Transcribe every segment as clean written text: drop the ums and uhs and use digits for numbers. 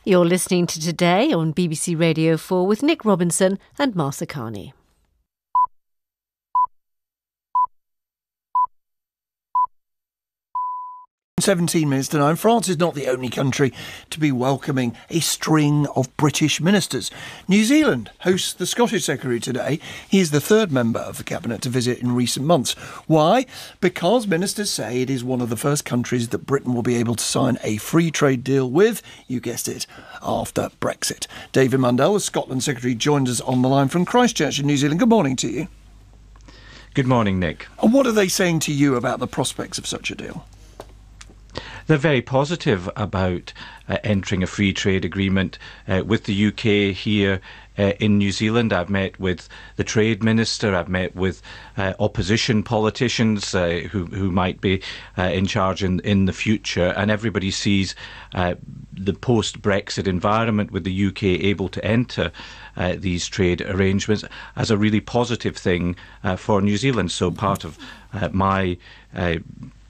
You're listening to Today on BBC Radio 4 with Nick Robinson and Martha Carney. (17:09). France is not the only country to be welcoming a string of British ministers. New Zealand hosts the Scottish Secretary today. He is the third member of the Cabinet to visit in recent months. Why? Because ministers say it is one of the first countries that Britain will be able to sign a free trade deal with, you guessed it, after Brexit. David Mundell, the Scotland Secretary, joins us on the line from Christchurch in New Zealand. Good morning to you. Good morning, Nick. And what are they saying to you about the prospects of such a deal? They're very positive about entering a free trade agreement with the UK here in New Zealand. I've met with the Trade Minister, I've met with opposition politicians who might be in charge in the future, and everybody sees the post-Brexit environment with the UK able to enter these trade arrangements as a really positive thing for New Zealand. So part of my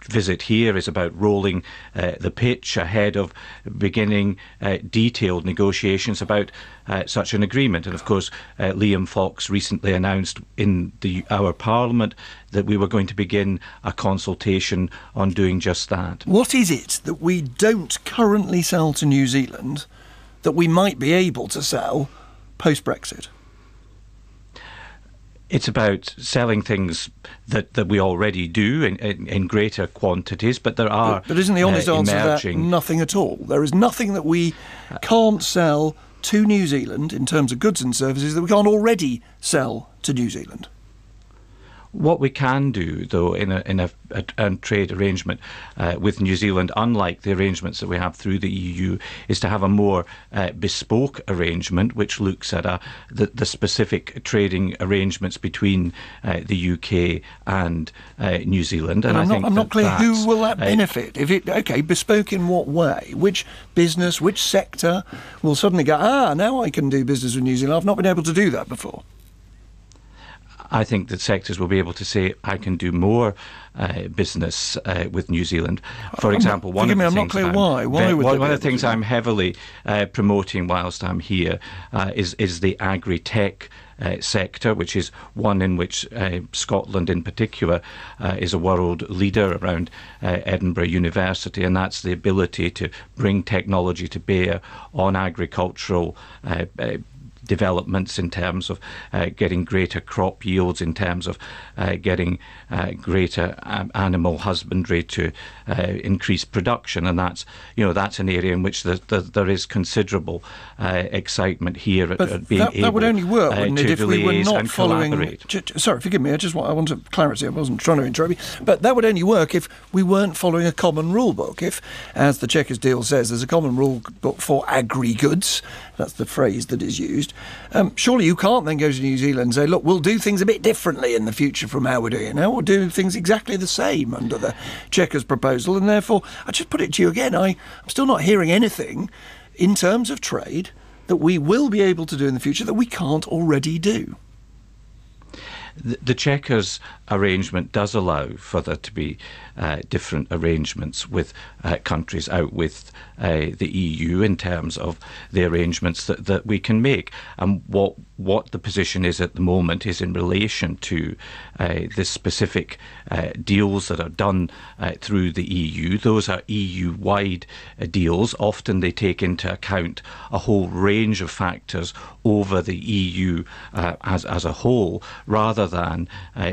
visit here is about rolling the pitch ahead of beginning detailed negotiations about such an agreement. And of course, Liam Fox recently announced in our Parliament that we were going to begin a consultation on doing just that. What is it that we don't currently sell to New Zealand that we might be able to sell post-Brexit? It's about selling things that we already do in greater quantities, but there are But isn't the honest answer to that nothing at all? There is nothing that we can't sell to New Zealand in terms of goods and services that we can't already sell to New Zealand. What we can do, though, in a trade arrangement with New Zealand, unlike the arrangements that we have through the EU, is to have a more bespoke arrangement which looks at the specific trading arrangements between the UK and New Zealand. And I'm not clear who will that benefit. Bespoke in what way? Which business, which sector will suddenly go, now I can do business with New Zealand. I've not been able to do that before. I think that sectors will be able to say, I can do more business with New Zealand. For example, one of the things I'm heavily promoting whilst I'm here is the agri-tech sector, which is one in which Scotland in particular is a world leader around Edinburgh University, and that's the ability to bring technology to bear on agricultural developments in terms of getting greater crop yields, in terms of getting greater animal husbandry to increase production, and that's an area in which there is considerable excitement here at being able that would only work, wouldn't it, if we were not following. Sorry, forgive me. I want clarity. I wasn't trying to interrupt you, but that would only work if we weren't following a common rule book. If, as the Chequers deal says, there's a common rule book for agri-goods. That's the phrase that is used. Surely you can't then go to New Zealand and say, look, we'll do things a bit differently in the future from how we're doing it now. We'll do things exactly the same under the Chequers proposal. And therefore, I just put it to you again, I'm still not hearing anything in terms of trade that we will be able to do in the future that we can't already do. The Chequers arrangement does allow for there to be different arrangements with countries out with the EU in terms of the arrangements that we can make. And what the position is at the moment is in relation to the specific deals that are done through the EU. Those are EU-wide deals. Often they take into account a whole range of factors over the EU as a whole, rather than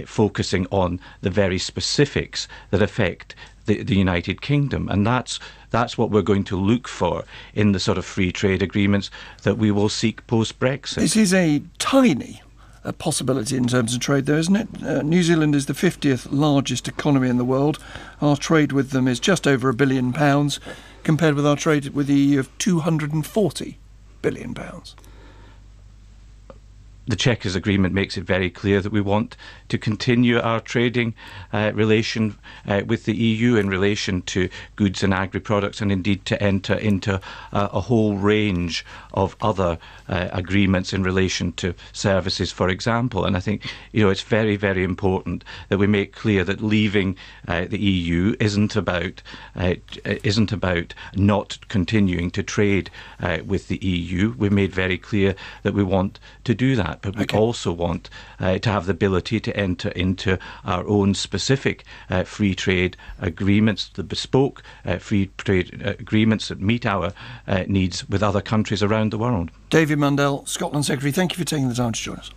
focusing on the very specifics that affect the United Kingdom. And that's what we're going to look for in the sort of free trade agreements that we will seek post-Brexit. This is a tiny possibility in terms of trade, though, isn't it? New Zealand is the 50th largest economy in the world. Our trade with them is just over £1 billion, compared with our trade with the EU of £240 billion. The Chequers Agreement makes it very clear that we want to continue our trading relation with the EU in relation to goods and agri-products, and indeed to enter into a whole range of other agreements in relation to services, for example. And I think, it's very, very important that we make clear that leaving the EU isn't about not continuing to trade with the EU. We made very clear that we want to do that. But we also want to have the ability to enter into our own specific free trade agreements, the bespoke free trade agreements that meet our needs with other countries around the world. David Mundell, Scotland Secretary, thank you for taking the time to join us.